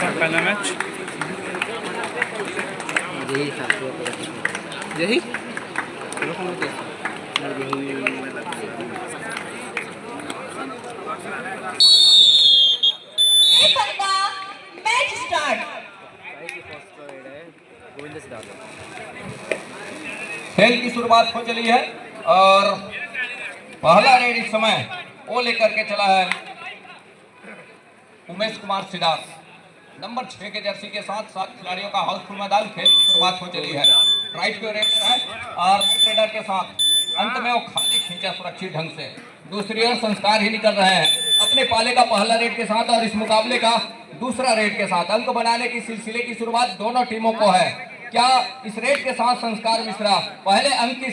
पहला मैच यही match start. खेल की शुरुआत हो चली है और पहला रेड इस समय वो लेकर के चला है उमेश कुमार सिडार। नंबर 6 के जर्सी के साथ 7 खिलाड़ियों का हाउसफुल मैदान। खेल की शुरुआत हो चली है। राइट को रेडर है और रेडर के साथ अंत में वो खाली खींचा सुरक्षित ढंग से। दूसरी ओर संस्कार ही निकल रहे हैं अपने पाले का पहला रेड के साथ और इस मुकाबले का दूसरा रेड के साथ। अंक बनाने की सिलसिले की शुरुआत दोनों टीमों को है। क्या इस रेड के साथ संस्कार मिश्रा पहले अंक की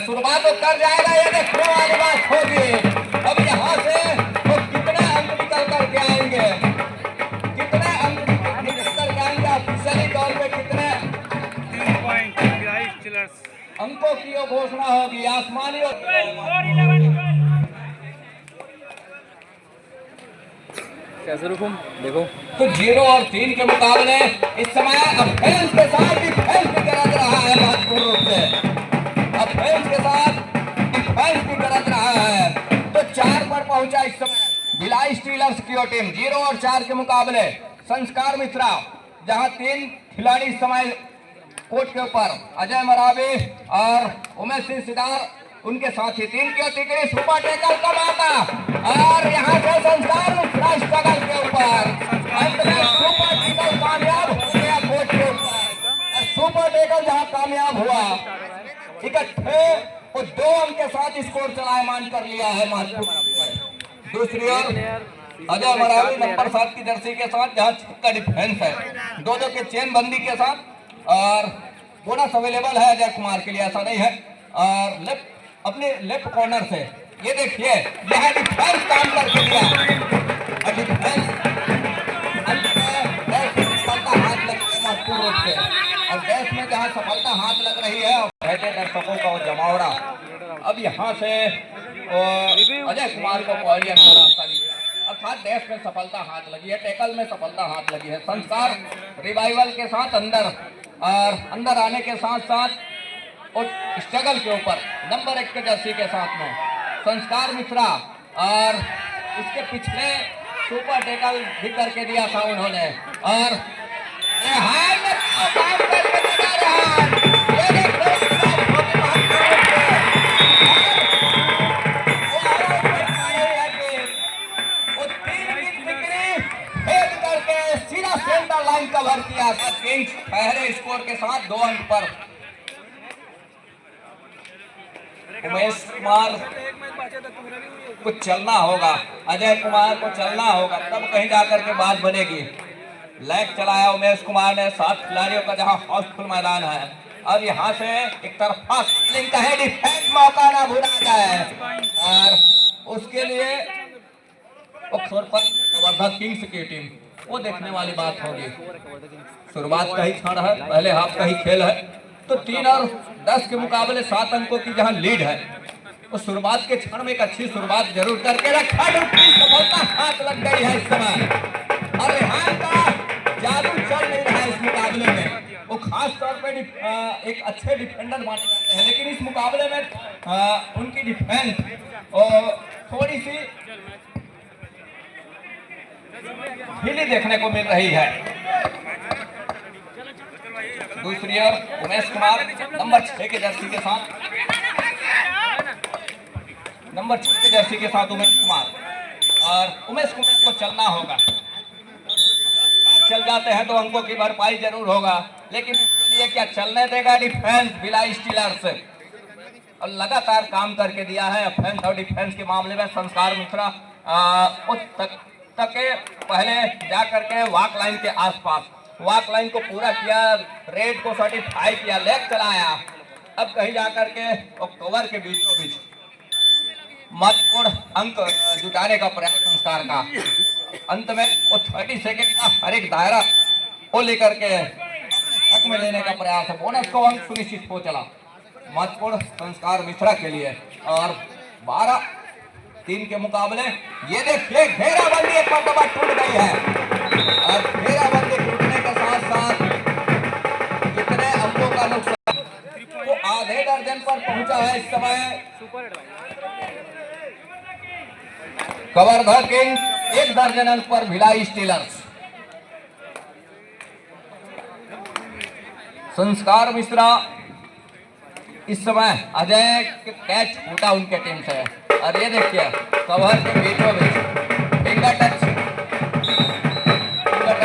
शुरुआत तो कर जाएगा? ये देखने वाली बात होगी। अब यहाँ से वो कितने अंक निकल करके आएंगे, कितने अंक निकल करके आएंगे ऑफिशियली तौर पे, कितने अंकों की वो घोषणा होगी आसमानी और कैसे रुकूं देखो। तो 0 और 3 के मुकाबले इस समय अफेंस के साथ डिफेंस भी गरज रहा है महत्वपूर्ण रूप से। अफेंस के साथ डिफेंस भी गरज रहा है। तो 4 पर पहुंचा इस समय भिलाई स्टीलर्स की ओर टीम। 0 और 4 के मुकाबले संस्कार मिश्रा, जहां 3 खिलाड़ी इस समय कोर्ट के ऊपर अजय मरावी और उमेश सिंह सिदार उनके साथ ही 3 की तिकड़ी सुपर टेकल का मौका और यहाँ से संस्कार मिश्रा स्ट्रगल के ऊपर अंत में सुपर टेकल कामयाब हो गया कोर्ट के ऊपर। सुपर टेकल जहाँ कामयाब हुआ इकट्ठे और 2 अंक के साथ स्कोर चलायमान कर लिया है महत्वपूर्ण। दूसरी ओर अजय मरावी नंबर 7 की जर्सी के साथ जहाँ का डिफेंस है 2-2 के चेन बंदी के साथ और बोनस अवेलेबल है अजय कुमार के लिए, ऐसा नहीं है। और अपने लेफ्ट कॉर्नर से ये देखिए यह डिफेंस काम करके दिया और डिफेंस सफलता हाथ लग रही है महत्वपूर्ण रूप से। और देश में जहाँ सफलता हाथ लग रही है बैठे दर्शकों का वो जमावड़ा। अब यहाँ से अजय कुमार को अर्थात देश में सफलता हाथ लगी है, टैकल में सफलता हाथ लगी है। संस्कार रिवाइवल के साथ अंदर आने के साथ साथ और स्ट्रगल के ऊपर नंबर 1 के जर्सी के साथ में संस्कार मिश्रा और इसके पिछले सुपर टैकल भी करके दिया था उन्होंने। और सीधा सेंटर लाइन कवर किया था किंग्स पहले स्कोर के साथ 2 अंक पर। उमेश कुमार को चलना होगा, अजय कुमार को चलना होगा, तब कहीं जाकर के बात बनेगी। लैग चलाया उमेश कुमार ने 7 खिलाड़ियों का जहां हाउसफुल मैदान है और यहां से एक तरफा लिंक है, डिफेंस मौका ना भूला जाए और उसके लिए वर्धा किंग्स की टीम वो देखने वाली बात होगी। शुरुआत का ही क्षण है, पहले हाफ का ही खेल है। तो 3 और 10 के मुकाबले 7 अंकों की जहां लीड है तो शुरुआत के क्षण में एक अच्छी शुरुआत जरूर करके रखा। सफलता हाथ लग गई है इस समय और यहाँ का जादू चल नहीं रहा है इस मुकाबले में। वो खास तौर पे एक अच्छे डिफेंडर माने जाते हैं, लेकिन इस मुकाबले में उनकी डिफेंस थोड़ी सी ढीली देखने को मिल रही है। दूसरी ओर उमेश कुमार नंबर 6 के जर्सी के साथ उमेश कुमार और उमेश कुमार को चलना होगा। चल जाते हैं तो अंकों की भरपाई जरूर होगा, लेकिन ये क्या चलने देगा डिफेंस भिलाई स्टीलर्स। और लगातार काम करके दिया है ऑफेंस और डिफेंस के मामले में संस्कार मिश्रा तक पहले जा करके वॉक लाइन के आसपास वॉक लाइन को पूरा किया, रेड को सर्टिफाई किया, लेग चलाया। अब कहीं जाकर के कवर के बीचों बीच महत्वपूर्ण अंक जुटाने का प्रयास संस्कार का। अंत में वो 30 सेकेंड का हर एक दायरा को लेकर के हक में लेने का प्रयास है। बोनस को अंक सुनिश्चित हो चला महत्वपूर्ण संस्कार मिश्रा के लिए। और 12-3 के मुकाबले ये देखिए घेराबंदी एक मरतबा टूट गई है और घेराबंदी पहुंचा है इस समय कवर्धा किंग 1 दर्जन अंक पर भिलाई स्टीलर्स। संस्कार मिश्रा इस समय अजय के कैच फूटा उनके टीम से, और ये देखिए कवर के बीचों बीच फिंगर टच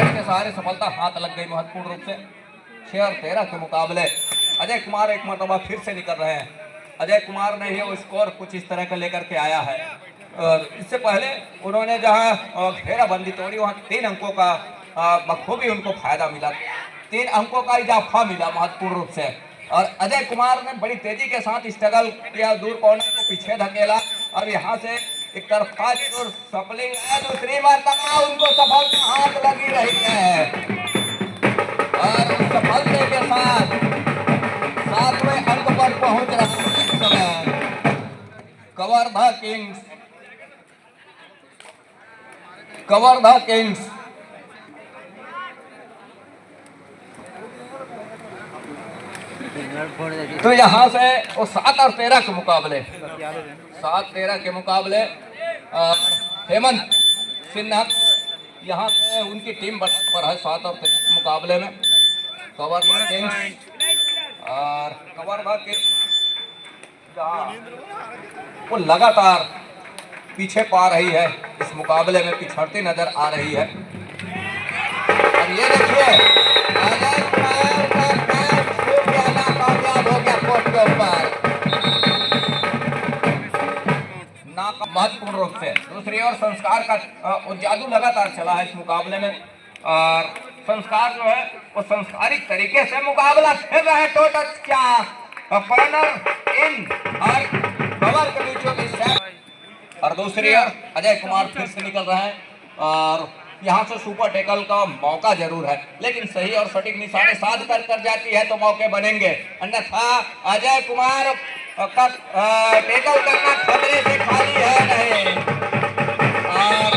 के सहारे सफलता हाथ लग गई महत्वपूर्ण रूप से। 6 और 13 के मुकाबले अजय कुमार एक मरतबा फिर से निकल रहे हैं। अजय कुमार ने ही वो स्कोर कुछ इस तरह का लेकर के आया है, और इससे पहले उन्होंने जहां घेराबंदी तोड़ी वहां 3 अंकों का बखूबी उनको फायदा मिला, 3 अंकों का इजाफा मिला महत्वपूर्ण रूप से। और अजय कुमार ने बड़ी तेजी के साथ स्ट्रगल किया, दूर कॉर्नर को पीछे धकेला, और यहाँ से एक तरफा और सफलिंग है, दूसरी मरतबा उनको सफलता हाथ लगी रही है, और उस सफलते के साथ 7वें अंक पर पहुंच रहा है इस समय कवर्धा किंग्स। कवर्धा किंग्स तो यहाँ से वो 7 और 13 के मुकाबले 7-13 के मुकाबले हेमंत सिन्हा यहाँ पे उनकी टीम पर है 7 और 13 के मुकाबले में। कवर्धा किंग्स और कवर्धा किंग्स वो लगातार पीछे पा रही है, इस मुकाबले में पिछड़ती नजर आ रही है। और ये देखिए अजय कुमार का कैच छूट गया, नाकामयाब हो गया कोर्ट के ऊपर, महत्वपूर्ण रूप से। दूसरी ओर संस्कार का जादू लगातार चला है इस मुकाबले में, और संस्कार जो है वो संस्कारिक तरीके से मुकाबला खेल रहे हैं। टो टच क्या कॉर्नर इन और कवर के बीचों बीच, और दूसरी ओर अजय कुमार फिर से निकल रहे हैं, और यहाँ से सुपर टैकल का मौका जरूर है, लेकिन सही और सटीक निशाने साध कर जाती है तो मौके बनेंगे, अन्यथा अजय कुमार का टैकल करना खतरे से खाली है नहीं। और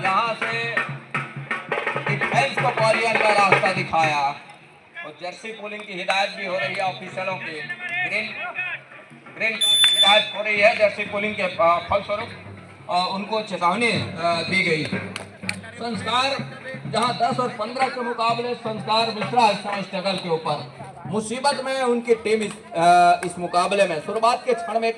यहाँ से डिफेंस को क्वालियर का रास्ता दिखाया, और जर्सी पोलिंग की हिदायत भी हो रही है ऑफिशियलों की, ग्रीन हिदायत हो रही है जर्सी पोलिंग के फलस्वरूप उनको चेतावनी दी गई। संस्कार जहां 10 और 15 के मुकाबले संस्कार मिश्रा स्ट्रगल के ऊपर मुसीबत में उनकी टीम इस मुकाबले में शुरुआत के क्षण में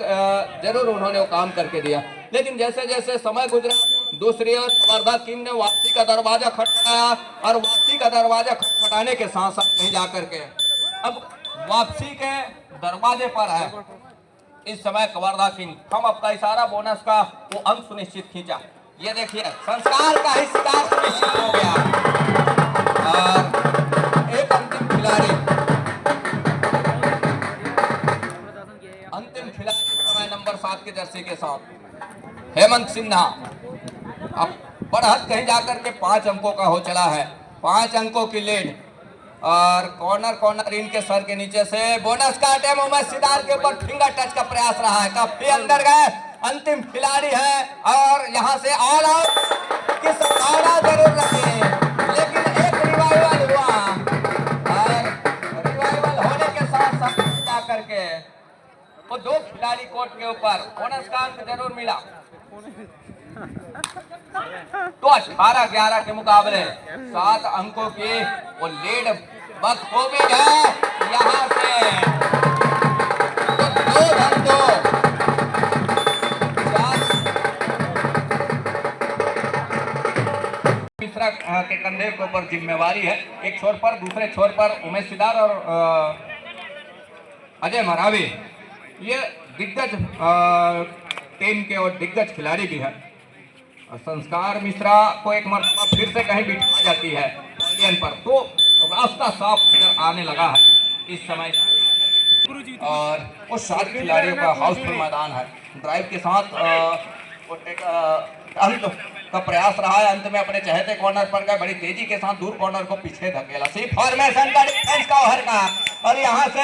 जरूर उन्होंने वो काम करके दिया, लेकिन जैसे जैसे समय गुजरा दूसरी ओर कवर्धा किंग ने वापसी का दरवाजा खटखटाया, और वापसी का दरवाजा खटखटाने के साथ साथ नहीं जाकर के अब वापसी के दरवाजे पर है इस समय कवर्धा किंग। हम आपका इशारा बोनस का वो अंक सुनिश्चित खींचा, ये देखिए संस्कार का हिस्सा सुनिश्चित हो गया, और एक अंतिम खिलाड़ी नंबर 7 के जर्सी के साथ हेमंत सिन्हा अब बढ़त कहीं जाकर के 5 अंकों का हो चला है, 5 अंकों की लीड, और कॉर्नर इनके सर के नीचे से बोनस का अटेम्प्ट उमेश सिदार के ऊपर फिंगर टच का प्रयास रहा है, काफी अंदर गए, अंतिम खिलाड़ी है, और यहाँ से ऑल आउट की संभावना जरूर रही, लेकिन एक रिवाइवल हुआ, और रिवाइवल होने के साथ साथ जाकर के वो 2 खिलाड़ी कोर्ट के ऊपर बोनस का अंक जरूर मिला। तो 18-11 के मुकाबले 7 अंकों की वो लीड बखूबी है, यहाँ से तो 2 घंटों मिश्रा के कंधे के ऊपर जिम्मेवारी है, एक छोर पर, दूसरे छोर पर उमेश सिदार और अजय मरावी, ये दिग्गज टीम के और दिग्गज खिलाड़ी भी है। संस्कार मिश्रा को एक मरतबा फिर से कहीं बिठा जाती है पर, तो रास्ता साफ नजर आने लगा है इस समय, और वो 7 खिलाड़ियों का हाउसफुल मैदान है। ड्राइव के साथ अंत का प्रयास रहा है, अंत में अपने चहेते कॉर्नर पर गए, बड़ी तेजी के साथ दूर कॉर्नर को पीछे धकेला, सी फॉर्मेशन का डिफेंस का ओवर का, और यहाँ से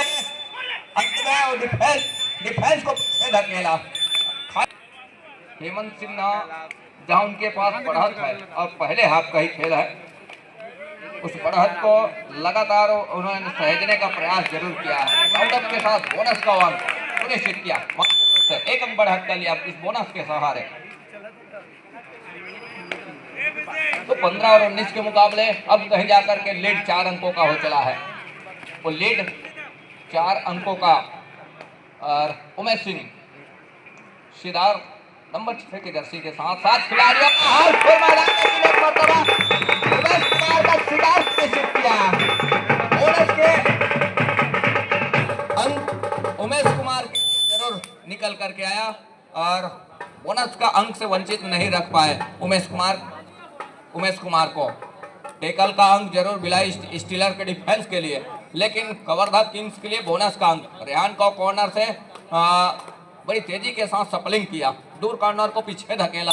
अंत में डिफेंस को पीछे धकेला। हेमंत सिन्हा जहां उनके पास बढ़त है और पहले हाफ का ही खेल है, उस बढ़त को लगातार उन्होंने सहेजने का प्रयास जरूर किया है। राउंडअप के साथ बोनस का अंक सुनिश्चित किया, एक अंक बढ़त कर लिया इस बोनस के सहारे। तो 15 और 19 के मुकाबले अब कहीं जाकर के लीड 4 अंकों का हो चला है। वो लीड 4 अंकों का। और उमेश सिंह शिदार नंबर 6 की जर्सी के साथ 7 खिलाड़ियों का हाल फिर मैदान में एक मरतबा उमेश कुमार का शिदार निश्चित किया। बोनस के अंक उमेश कुमार के जरूर निकल करके आया और बोनस का अंक से वंचित नहीं रख पाए उमेश कुमार को। टेकल का अंक जरूर भिलाई स्टीलर के डिफेंस के लिए, लेकिन कवर्धा किंग्स के लिए बोनस का अंक। रेहान को कॉर्नर से बड़ी तेजी के साथ सपलिंग किया, दूर कॉर्नर को पीछे धकेला।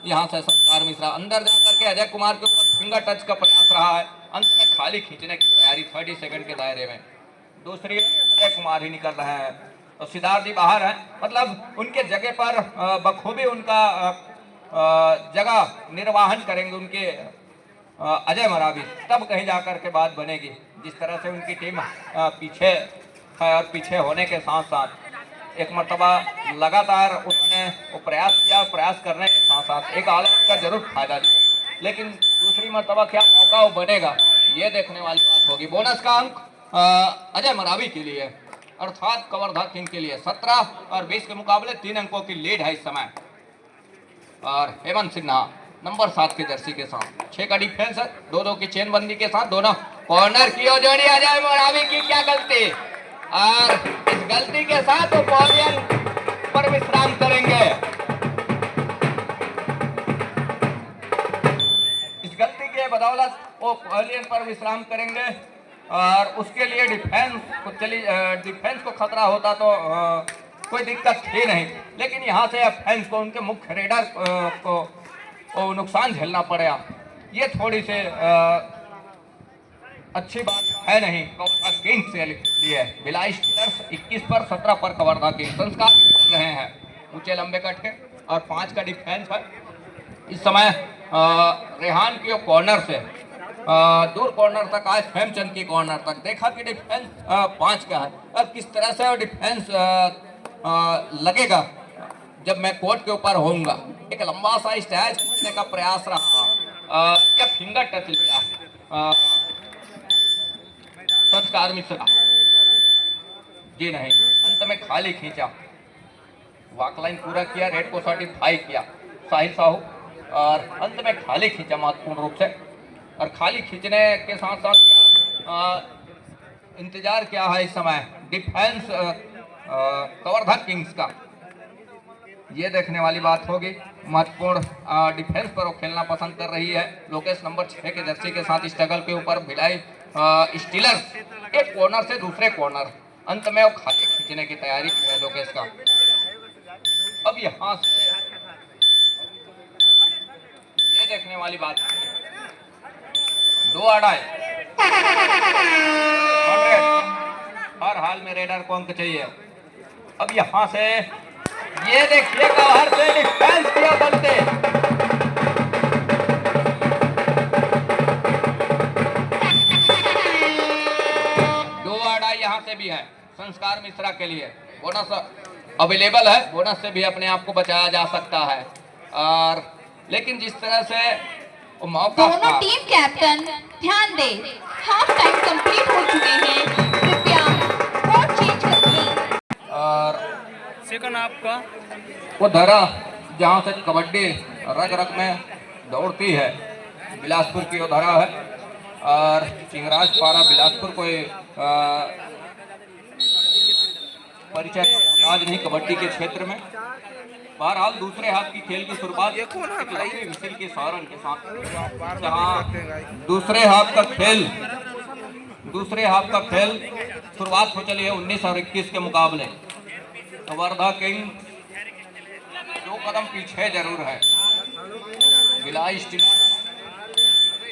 यहां से संस्कार मिश्रा अंदर जाकर के अजय कुमार के ऊपर फिंगर टच का प्रयास रहा है, अंत में खाली खींचने की तैयारी 30 सेकंड के दायरे में। दूसरी अजय कुमार ही निकल रहे हैं तो सिद्धार्थ जी बाहर हैं, मतलब उनके जगह पर बखूबी उनका जगह निर्वाहन करेंगे उनके अजय मरावी, तब कहीं जाकर के बात बनेगी। जिस तरह से उनकी टीम पीछे है और पीछे होने के साथ साथ एक मरतबा लगातार उन्होंने वो प्रयास करने के साथ साथ एक आलम का जरूर फायदा लिया, लेकिन दूसरी मरतबा क्या मौका वो बनेगा ये देखने वाली बात होगी। बोनस का अंक अजय मरावी के लिए अर्थात कवर्धा किंग के लिए 17 और 20 के मुकाबले 3 अंकों की लीड है इस समय। और हेमंत सिन्हा नंबर 7 की जर्सी के साथ 6 का डिफेंस है, 2-2 की चेनबंदी के साथ दोनों कॉर्नर की ओर जोड़ी अजय मरावी की क्या गलती, और इस गलती के साथ वो पॉलियन पर विश्राम करेंगे। इस गलती के बदौलत वो पॉलियन पर विश्राम करेंगे और उसके लिए डिफेंस को खतरा होता तो कोई दिक्कत थी नहीं, लेकिन यहाँ से ऑफेंस को उनके मुख्य रेडर को नुकसान झेलना पड़ा। ये थोड़ी सी अच्छी बात है नहीं कवर्धा किंग्स के लिए। भिलाई स्टीलर्स 21 पर 17 पर कवर्धा किंग्स संस्कार कर रहे हैं, ऊंचे लंबे कट के और 5 का डिफेंस है इस समय। रेहान की कॉर्नर से दूर कॉर्नर तक आए, हेमचंद की कॉर्नर तक देखा कि डिफेंस 5 का है। अब किस तरह से डिफेंस लगेगा जब मैं कोर्ट के ऊपर होऊंगा। एक लंबा सा स्टैच खींचने का प्रयास रहा, क्या फिंगर टच लिया संस्कार मिश्रा जी नहीं, अंत में खाली खींचा, वॉकलाइन पूरा किया, रेड को सर्टिफाई किया साहिल साहू और अंत में खाली खींचा महत्वपूर्ण रूप से। और खाली खींचने के साथ साथ इंतजार क्या है इस समय डिफेंस कवर्धा किंग्स का, ये देखने वाली बात होगी। महत्वपूर्ण डिफेंस पर वो खेलना पसंद कर रही है लोकेश नंबर 6 के जर्सी के साथ। स्ट्रगल के ऊपर भिलाई स्टीलर्स एक कॉर्नर से दूसरे कॉर्नर, अंत में वो खाली खींचने की तैयारी है लोकेश का। अब यहाँ से ये देखने वाली बात, 2 अड़ाई हर हाल में रेडर को अंक चाहिए। अब यहाँ से ये देखिए बाहर से डिफेंस किया बनते, दो अड़ाई यहाँ से भी है संस्कार मिश्रा के लिए। बोनस अवेलेबल है, बोनस से भी अपने आप को बचाया जा सकता है। और लेकिन जिस तरह से वो मौका, दोनों टीम कैप्टन ध्यान दे, हाफ टाइम कंप्लीट हो चुके हैं, कृपया कोर्ट चेंज करें। और सेकंड आपका वो धरा जहाँ से कबड्डी रग रग में दौड़ती है, बिलासपुर की वो धरा है और चिंगराज पारा बिलासपुर कोई परिचय आज नहीं कबड्डी के क्षेत्र में। बहरहाल दूसरे हाथ की खेल की शुरुआत विसिल की सारन के साथ, जहाँ दूसरे हाथ का खेल शुरुआत हो चली है 19 और 21 के मुकाबले। कवर्धा किंग 2 कदम पीछे जरूर है, भिलाई स्टीलर्स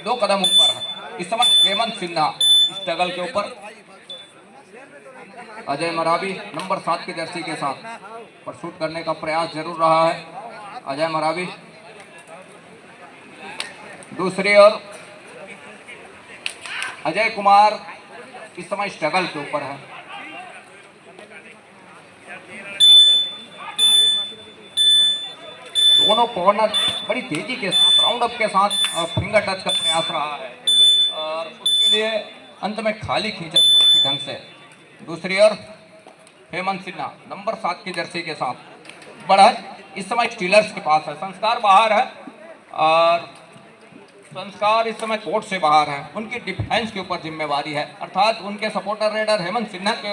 2 कदम ऊपर है इस समय। हेमंत सिन्हा स्ट्रगल के ऊपर, अजय मरावी नंबर 7 की जर्सी के साथ पर शूट करने का प्रयास जरूर रहा है अजय मरावी। दूसरी ओर अजय कुमार इस समय स्ट्रगल के ऊपर है। दोनों कॉर्नर बड़ी तेजी के साथ राउंड अप के साथ फिंगर टच का प्रयास रहा है और उसके लिए अंत में खाली खींचा ढंग से। दूसरी ओर हेमंत सिन्हा नंबर 7 की जर्सी के साथ बढ़त इस समय स्टीलर्स के पास है। संस्कार बाहर है और संस्कार इस समय कोर्ट से बाहर है। उनकी डिफेंस के ऊपर जिम्मेवारी है, अर्थात उनके सपोर्टर रेडर हेमंत सिन्हा के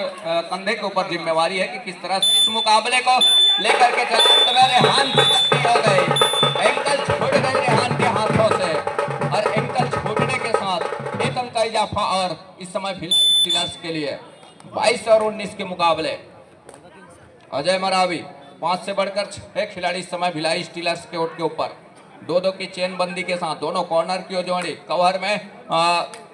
कंधे के ऊपर जिम्मेवारी है कि किस तरह से इस मुकाबले को लेकर के चलते हुए रेहान हो गई। एंकल छूट गई रेहान के हाथों से और एंकल छूटने के साथ एक अंक का इजाफा और इस समय स्टीलर्स के लिए 22 और 19 के मुकाबले। अजय मरावी 5 से बढ़कर 6 खिलाड़ी इस समय भिलाई स्टीलर्स के कोर्ट के ऊपर 2-2 की चेन बंदी के साथ दोनों कॉर्नर की जोड़ी कवर में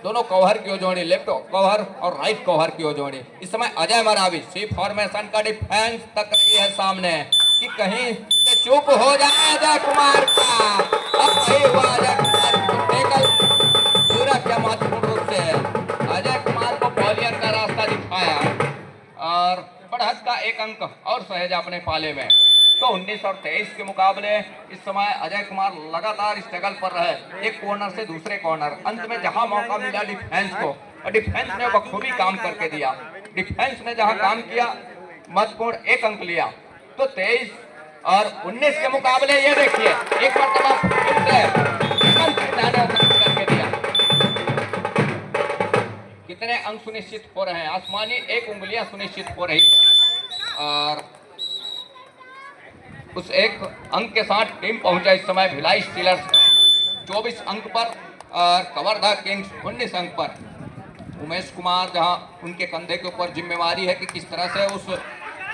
दोनों कवर की जोड़ी लेफ्ट कवर और राइट कवर की जोड़ी। इस समय अजय मरावी सी फॉर्मेशन का डिफेंस तक रही है सामने कि कहीं से चूक हो जाए अजय कुमार का। अब सही हुआ अजय कुमार को पूरा क्या महत्वपूर्ण रूप से अजय कुमार को बॉलियर का रास्ता दिखाया और बढ़त का एक अंक और सहेजा अपने पाले में। तो 19 और 23 के मुकाबले इस समय अजय कुमार लगातार स्ट्रगल पर रहे, एक कॉर्नर से दूसरे कॉर्नर। अंत में जहां मौका मिला डिफेंस को और डिफेंस ने बखूबी काम करके दिया। डिफेंस ने जहां काम किया महत्वपूर्ण एक अंक लिया। तो 23 और 19 के मुकाबले ये देखिए एक मरतबा फिर से करके दिया। कितने अंक सुनिश्चित हो रहे हैं, आसमानी एक उंगलियां सुनिश्चित हो रही और उस एक अंक के साथ टीम पहुंचा इस समय भिलाई स्टीलर्स 24 अंक पर और कवर्धा किंग्स 19 अंक पर। उमेश कुमार जहां उनके कंधे के ऊपर जिम्मेवारी है कि किस तरह से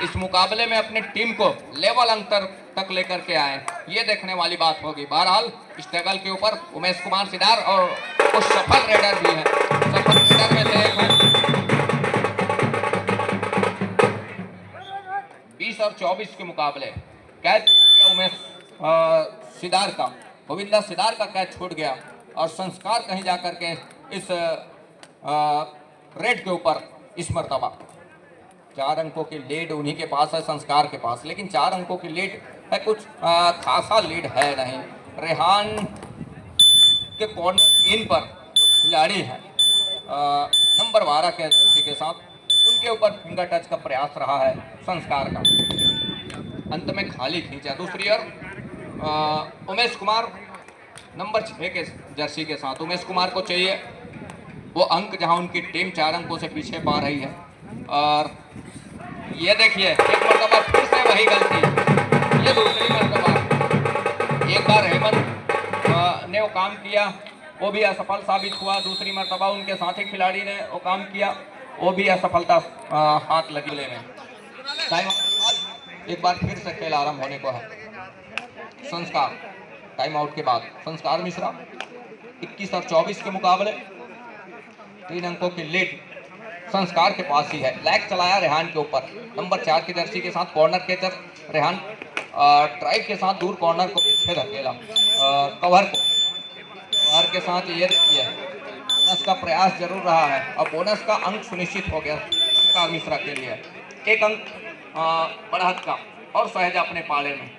इस मुकाबले में अपनी टीम को लेवल अंतर तक लेकर के आए, ये देखने वाली बात होगी। बहरहाल स्ट्रगल के ऊपर उमेश कुमार सिदार और कुछ सफल रेडर भी हैं, सफल रेडर में से एक है। 20 और 24 के मुकाबले कैच उमेश सिदार का गोविंदा सिदार का कैच छूट गया और संस्कार कहीं जाकर के इस रेड के ऊपर इस मरतबा 4 अंकों की लीड उन्हीं के पास है, संस्कार के पास, लेकिन 4 अंकों की लीड है, कुछ खासा लीड है नहीं। रेहान के कॉर्नर इन पर खिलाड़ी है नंबर 12 के साथ, उनके ऊपर फिंगर टच का प्रयास रहा है संस्कार का, अंत में खाली खींचा। दूसरी ओर उमेश कुमार नंबर 6 के जर्सी के साथ, उमेश कुमार को चाहिए वो अंक जहां उनकी टीम 4 अंकों से पीछे पा रही है। और ये देखिए एक मरतबा फिर से वही गलती, ये दूसरी मरतबा। एक बार हेमंत ने वो काम किया, वो भी असफल साबित हुआ। दूसरी मरतबा उनके साथी खिलाड़ी ने वो काम किया, वो भी असफलता हाथ लगी में। टाइम एक बार फिर से खेल आरंभ होने को है। संस्कार टाइम आउट के बाद संस्कार मिश्रा 21 और 24 के मुकाबले 3 अंकों की लीड संस्कार के पास ही है। लैग चलाया रेहान के ऊपर नंबर 4 की जर्सी के साथ, कॉर्नर कैचर रेहान ड्राइव के साथ दूर कॉर्नर को पीछे धकेला कवर के साथ। ये बोनस का प्रयास जरूर रहा है और बोनस का अंक सुनिश्चित हो गया संस्कार मिश्रा के लिए। एक अंक बढ़त का और सहज अपने पाले में,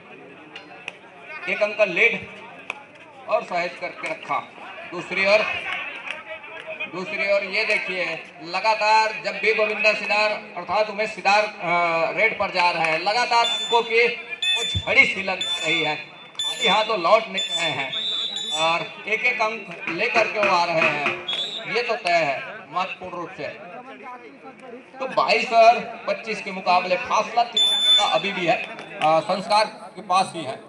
एक अंक का लीड और सहज करके रखा। दूसरी ओर ये देखिए लगातार जब भी गोविंदा सिदार अर्थात उमेश सिदार रेड पर जा रहे हैं, लगातार उनको की वो झड़ी सी लग रही है, खाली हाथों लौट नहीं रहे हैं और एक एक अंक लेकर के वो आ रहे हैं, ये तो तय है महत्वपूर्ण रूप से। तो 22 और 25 के मुकाबले फासला अभी भी है संस्कार के पास ही है,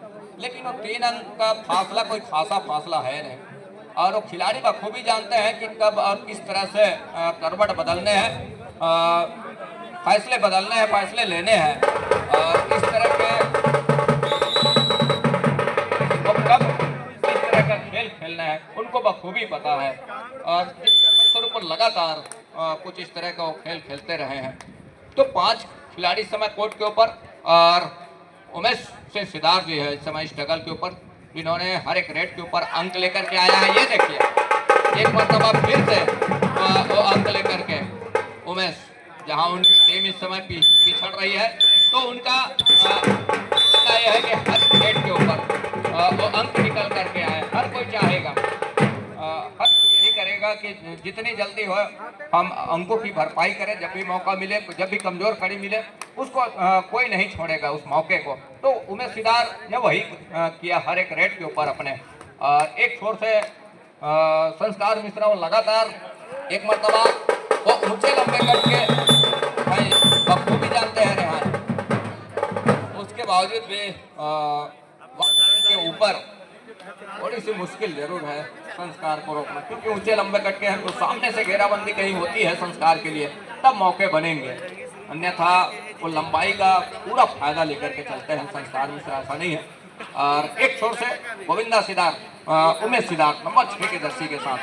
लेकिन वो 3 अंक का फासला कोई खासा फासला है नहीं और वो खिलाड़ी बखूबी जानते हैं कि कब और किस तरह से करवट बदलने हैं, फैसले बदलने हैं, फैसले लेने हैं और किस तरह के कब किस तरह का खेल खेलना है उनको बखूबी पता है और इस पर लगातार कुछ इस तरह का वो खेल खेलते रहे हैं। तो 5 खिलाड़ी समय कोर्ट के ऊपर और उमेश से सिदार जी है इस समय स्ट्रगल के ऊपर, इन्होंने हर एक रेड के ऊपर अंक लेकर के आया है। ये देखिए एक मरतबा फिर से जहां उनकी टीम इस समय पिछड़ रही है, तो उनका कहना यह है कि हर गेट के ऊपर वो अंक निकल करके आए। हर कोई चाहेगा, हर कोई यही करेगा कि जितनी जल्दी हो हम अंकों की भरपाई करें। जब भी मौका मिले, जब भी कमजोर कड़ी मिले, उसको कोई नहीं छोड़ेगा उस मौके को। तो उमेश सिदार ने वही किया हर एक रेट के ऊपर अपने। एक छोर से संस्कार मिश्रा वो लगातार एक मरतबा वो ऊंचे लंबे कट के भाई बखूबी जानते हैं रेहान, उसके बावजूद भी के ऊपर थोड़ी सी मुश्किल जरूर है संस्कार को रोकना, क्योंकि ऊंचे लंबे कट के हैं तो सामने से घेराबंदी कहीं होती है संस्कार के लिए, तब मौके बनेंगे। अन्यथा वो लंबाई का पूरा फायदा लेकर के चलते हैं संस्कार मिश्रा, ऐसा नहीं है। और एक छोर से गोविंदा सिदार, उमेश सिदार नंबर 6 के जर्सी के साथ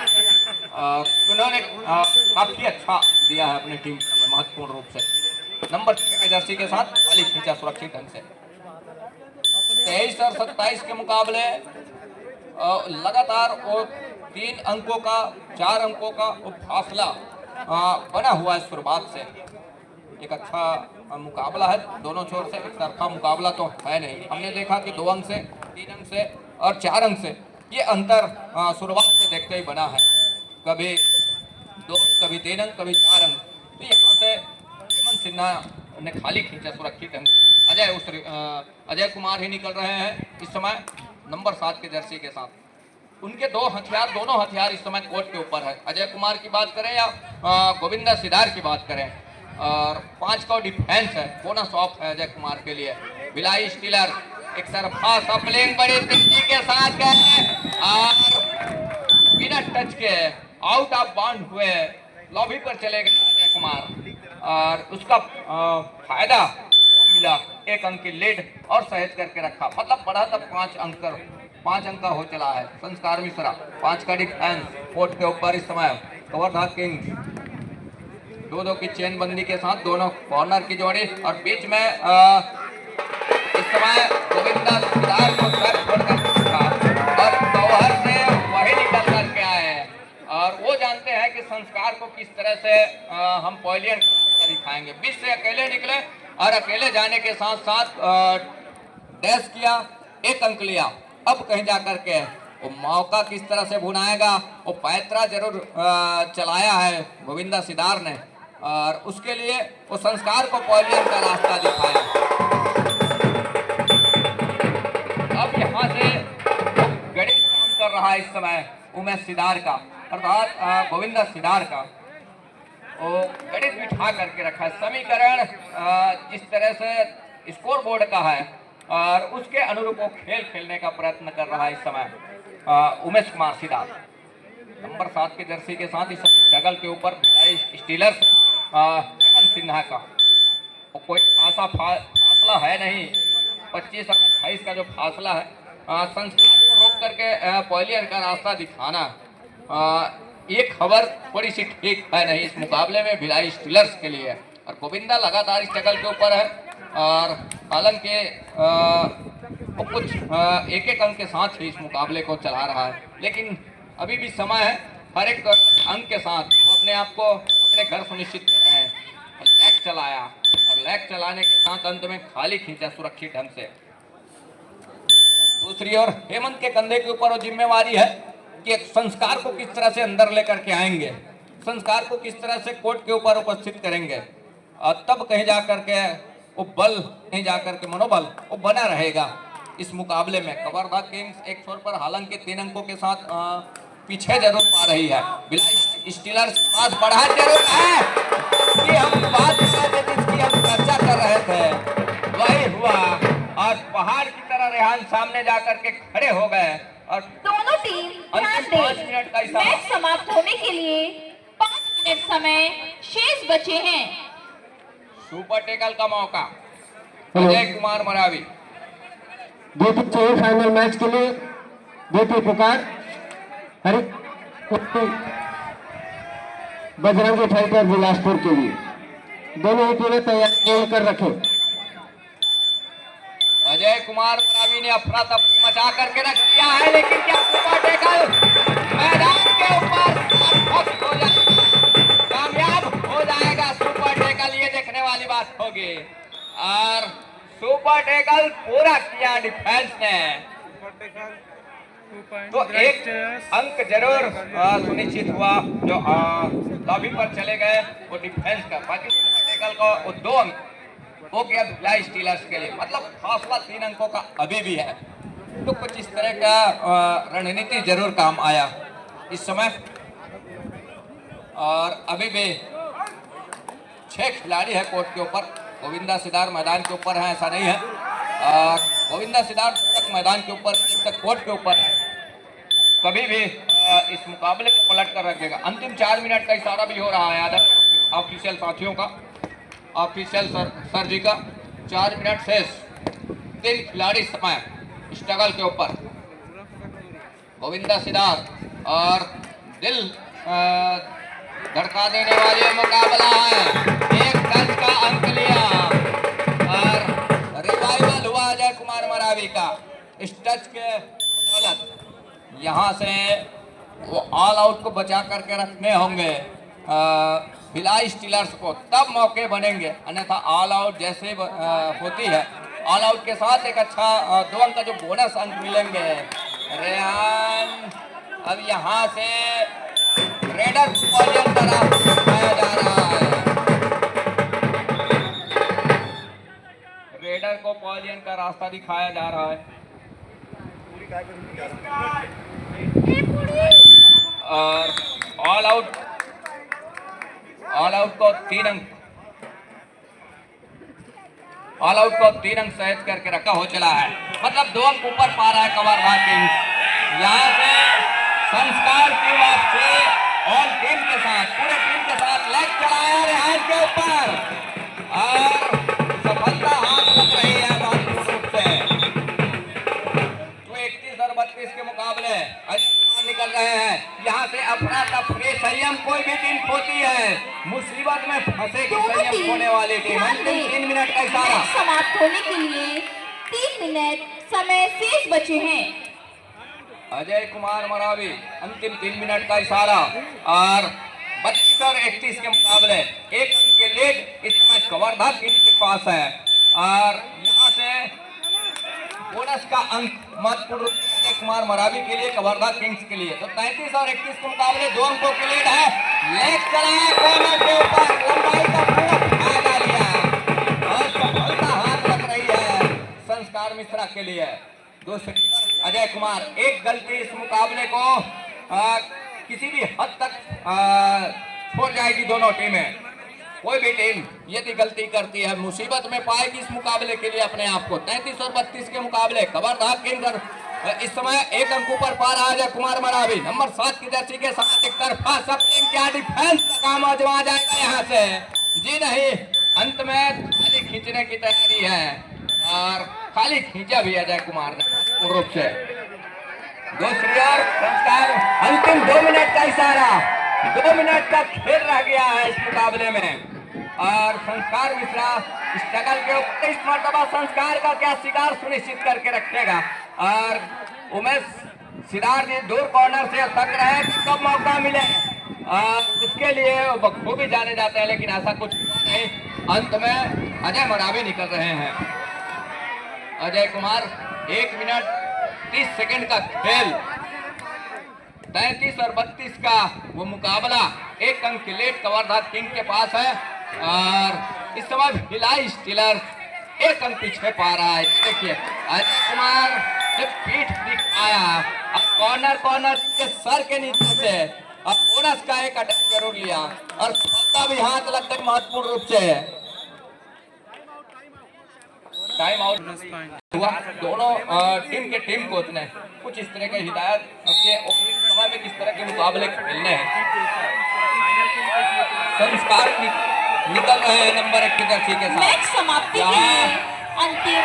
उन्होंने काफी अच्छा दिया है अपनी टीम में, महत्वपूर्ण रूप से नंबर 6 के जर्सी के साथ खाली खींचा सुरक्षित ढंग से। 23 और 27 के मुकाबले लगातार वो 3 अंकों का 4 अंकों का वो फासला बना हुआ है शुरुआत से। एक अच्छा मुकाबला है दोनों छोर से, एक तरफा मुकाबला तो है नहीं। हमने देखा कि 2 अंक से, 3 अंक से और 4 अंक से ये अंतर शुरुआत से देखते ही बना है। कभी 2 अंक, कभी 3 अंक, कभी 4 अंक। तो यहाँ से हेमंत सिन्हा ने खाली खींचा सुरक्षित अंक। अजय कुमार ही निकल रहे हैं इस समय नंबर 7 के जर्सी के साथ। उनके दोनों हथियार इस समय कोर्ट के ऊपर है। अजय कुमार की बात करें या गोविंदा सिदार की बात करें, और 5 का डिफेंस है, बोनस ऑफ है अजय कुमार के लिए। भिलाई स्टीलर एक तरफा सप्लिंग बड़ी तेजी के साथ गए और बिना टच के आउट ऑफ बाउंड हुए लॉबी पर चले गए अजय कुमार, और उसका फायदा मिला। 1 अंक की लीड और सहेज करके रखा, मतलब बढ़ा तब 5 अंक का हो चला है। संस्कार मिश्रा 5 का डिफेंस कोर्ट के ऊपर इस समय। कवर था किंग 2-2 की चेन बंदी के साथ दोनों कॉर्नर की जोड़ी, और बीच में इस समय गोविंदा सिदार को सर छोड़कर रखा और कवर से वही निकल करके आए, और वो जानते हैं कि संस्कार को किस तरह से हम पॉइलियन दिखाएंगे। बीच से अकेले निकले और अकेले जाने के साथ साथ डैश किया, 1 अंक लिया। अब कहीं जा करके वो मौका किस तरह से भुनाएगा, वो पैतरा जरूर चलाया है गोविंदा सिदार ने, और उसके लिए वो संस्कार को पॉइलियन का रास्ता दिखाया। अब यहाँ से गणित काम कर रहा है इस समय उमेश सिदार का, अर्थात गोविंदा सिदार का। वो गणित बिठा करके रखा है, समीकरण जिस तरह से स्कोर बोर्ड का है और उसके अनुरूप वो खेल खेलने का प्रयत्न कर रहा है इस समय उमेश कुमार सिदार। नंबर 7 के जर्सी के साथ इस डगल के ऊपर स्टीलर्स हेमंत सिन्हा का कोई खासा फासला है नहीं, 25 और 28 का जो फासला है। संस्कार को रोक करके पॉइलियर का रास्ता दिखाना, ये खबर थोड़ी सी ठीक है नहीं इस मुकाबले में भिलाई स्टीलर्स के लिए। और गोविंदा लगातार इस जगल के ऊपर है, और हालांकि वो कुछ 1-1 अंक के साथ ही इस मुकाबले को चला रहा है, लेकिन अभी भी समय है। हर एक अंक के साथ वो अपने आप को अपने घर सुनिश्चित कर रहे हैं। लैग चलाया, और लैग चलाने के साथ अंत में खाली खींचा सुरक्षित ढंग से। दूसरी ओर हेमंत के कंधे के ऊपर वो जिम्मेवारी है कि एक संस्कार को किस तरह से अंदर लेकर के आएंगे, संस्कार को किस तरह से कोर्ट के ऊपर उपस्थित करेंगे, और तब कहीं जा करके वो बल, कहीं जा करके मनोबल वो बना रहेगा इस मुकाबले में। कवर्धा किंग्स एक छोर पर हालांकि 3 अंकों के साथ पीछे जरूर पा रही है। भिलाई स्टीलर्स पास बढ़ा जरूर है कि हम बात जिसकी हम चर्चा कर रहे थे वही हुआ, और पहाड़ की तरह रेहान सामने जाकर के खड़े हो गए। और दोनों टीम ध्यान दें, 5 मिनट का मैच समाप्त होने के लिए 5 मिनट समय शेष बचे हैं। सुपर टेकल का मौका अजय कुमार मरावी। द्वितीय सेमीफाइनल मैच के लिए द्वितीय पुकार हरि बजरंगी फाइटर बिलासपुर के लिए। दोनों ही टीमें तैयार कर रखें। अजय कुमार मरावी ने अफरा तफरी मचा करके रख दिया है, लेकिन क्या सुपर टेकल मैदान के ऊपर कामयाब हो जाएगा? सुपर टेकल ये और सुपर टैकल पूरा किया डिफेंस ने, तो एक अंक जरूर सुनिश्चित हुआ जो लॉबी पर चले गए वो डिफेंस का, बाकी टैकल का वो 2 अंक वो गया भिलाई स्टीलर्स के लिए, मतलब फासला 3 अंकों का अभी भी है। तो कुछ इस तरह का रणनीति जरूर काम आया इस समय। और अभी भी 6 खिलाड़ी है कोर्ट के ऊपर, गोविंदा सिदार मैदान के ऊपर है ऐसा नहीं है, और गोविंदा सिदार तक मैदान के ऊपर, तक कोर्ट के ऊपर कभी भी इस मुकाबले को पलट कर रखेगा। अंतिम 4 मिनट का इशारा भी हो रहा है आदर ऑफिशियल साथियों का, ऑफिशियल सर जी का। 4 मिनट शेष, 3 खिलाड़ी समय स्ट्रगल के ऊपर, गोविंदा सिदार और दिल धड़का देने वाले मुकाबला है। 1 टच का अंक लिया और रिवाइवल हुआ अजय कुमार मरावी का। इस टच के बदौलत यहाँ से वो ऑल आउट को बचा करके रखने होंगे भिलाई स्टीलर्स को, तब मौके बनेंगे, अन्यथा ऑल आउट जैसे होती है ऑल आउट के साथ एक अच्छा 2 अंक का जो बोनस अंक मिलेंगे। रेहान अब यहाँ से रेडर पॉलियन का रास्ता दिखाया जा रहा है, रेडर को पॉलियन का रास्ता दिखाया जा रहा है। और ऑल आउट को 3 अंक, ऑल आउट को 3 अंक सहज करके रखा हो चला है, मतलब 2 अंक ऊपर पा रहा है कवर्धा किंग्स। यहाँ से संस्कार की वापसी और टीम के साथ, पूरे टीम के साथ लेग चलाया रेहान के ऊपर और सफलता हाथ लग रही है महत्वपूर्ण रूप से। तो 31 और 32 के मुकाबले निकल रहे हैं। यहाँ से अपना तफरी संयम, कोई भी टीम खोती है मुसीबत में फंसेगी संयम खोने वाली टीम। अंतिम 3 मिनट का इशारा समाप्त होने के लिए 3 मिनट समय शेष बचे हैं। अजय कुमार मरावी, अंतिम 3 मिनट का इशारा और 32 और 31 के मुकाबले 1 अंक के लीड इस समय कवर्धा किंग्स के पास है। और यहाँ से बोनस का अंक महत्वपूर्ण रूप से अजय कुमार मरावी के लिए, कवर्धा किंग्स के लिए। तो 33 और 31 के मुकाबले 2 अंकों के लीड है। लेग चलाया कॉर्नर के ऊपर, लंबाई का पूरा फायदा लिया और सफलता हाथ लग रही है संस्कार मिश्रा के लिए। दूसरी अजय कुमार, एक गलती इस मुकाबले को किसी भी हद तक छोड़ जाएगी दोनों टीमें। कोई भी टीम यदि गलती करती है मुसीबत में पाएगी इस मुकाबले के लिए अपने आप को। 33 और 32 के मुकाबले कवर्धा किंग्स इस समय 1 अंक ऊपर पा रहा है अजय कुमार मरावी। नंबर 7 की जर्सी के साथ एक तरफा सब टीम क्या डिफेंस का काम आजमा जाएगा यहाँ से। जी नहीं, अंत में खाली खींचने की तैयारी है और खाली खींचा भी अजय कुमार ने पूर्ण रूप से। दूसरी ओर संस्कार, अंतिम 2 मिनट का इशारा, 2 मिनट का खेल रह गया है इस मुकाबले में और संस्कार मिश्रा स्ट्रगल के ऊपर इस मर्तबा संस्कार का क्या शिकार सुनिश्चित करके रखेगा। और उमेश सिदार जी दूर कॉर्नर से थक रहे हैं कि कब मौका मिले, उसके लिए बखूबी जाने जाते हैं, लेकिन ऐसा कुछ नहीं। अंत में अजय मरावी निकल रहे हैं। अजय कुमार 1 मिनट 30 सेकंड का खेल, 33 और 32 का वो मुकाबला 1 अंक के लीड कवर्धा किंग के पास है और इस समय भिलाई स्टीलर्स 1 अंक पीछे पा रहा है। देखिए अजय कुमार ने पीठ दिखाया, अब कॉर्नर के सर के नीचे से अब बोनस का एक अटैक जरूर लिया और सफलता भी हाथ लग गई महत्वपूर्ण रूप से। टाइम आउट हुआ। दोनों टीम के टीम कोच ने कुछ इस तरह के हिदायत के समय में किस तरह के मुकाबले खेलने हैं। संस्कार निकल रहे हैं नंबर 1 की जर्सी के साथ। मैच समाप्ति के लिए अंतिम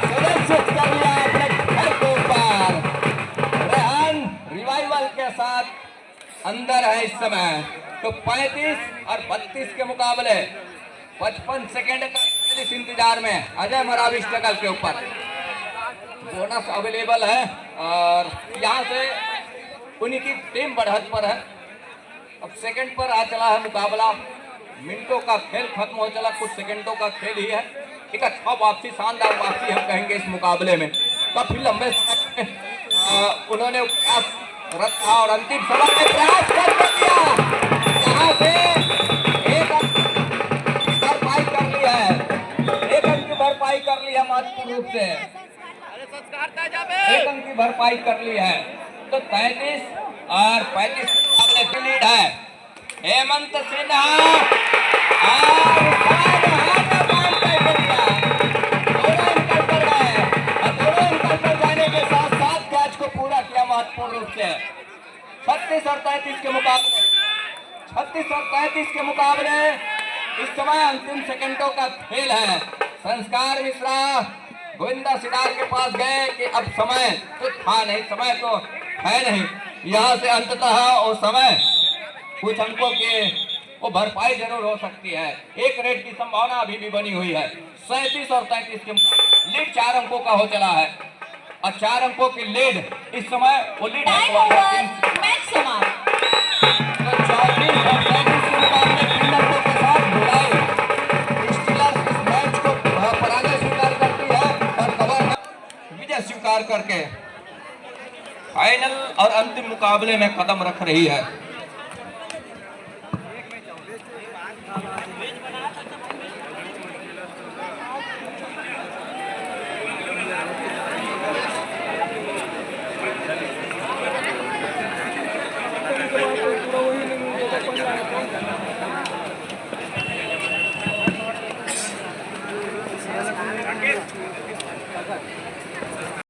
सुनिश्चित कर लिया अपने घर के ऊपर। रेहान रिवाइवल के साथ अंदर है इस समय। तो 35 और 32 के मुकाबले 55 सेकेंड का इस इंतजार में अजय मरावी स्ट्रगल के ऊपर बोनस अवेलेबल है और यहाँ से उन्हीं की टीम बढ़त पर है। अब सेकंड पर आ चला है मुकाबला। मिनटों का खेल खत्म हो चला, कुछ सेकंडों का खेल ही है। एक अच्छा वापसी, शानदार वापसी हम कहेंगे इस मुकाबले में। काफी लंबे समय उन्होंने प्रयास रखा और अंतिम समय में प्रयास कर दिया, यहाँ से एक अंक भरपाई कर ली है, एक अंक की भरपाई कर ली है महत्वपूर्ण रूप से, एक अंक की भरपाई कर ली है। तो 33 और 35 मुकाबले की लीड है। हेमंत सिन्हा पूरा किया महत्वपूर्ण रूप से। 36 और 33 के मुकाबले, 36 और 33 के मुकाबले इस समय अंतिम सेकंडों का खेल है। संस्कार मिश्रा गोविंदा सिडार के पास गए कि अब समय तो था नहीं, समय तो है नहीं, यहाँ से अंततः वो समय कुछ अंकों के वो भरपाई जरूर हो सकती है। एक रेड की संभावना अभी भी बनी हुई है। 37 और 33 के लीड 4 अंकों का हो चला है और 4 अंकों की लीड इस समय वो लीड टाइम ओवर, मैच समाप्त। तो 34 और 33 के मुकाबले 3 अंकों के साथ भिलाई स्टीलर्स इस मैच को पराजय स्वीकार करती है और कवर विजय स्वीकार करके फाइनल और अंतिम मुकाबले में कदम रख रही है।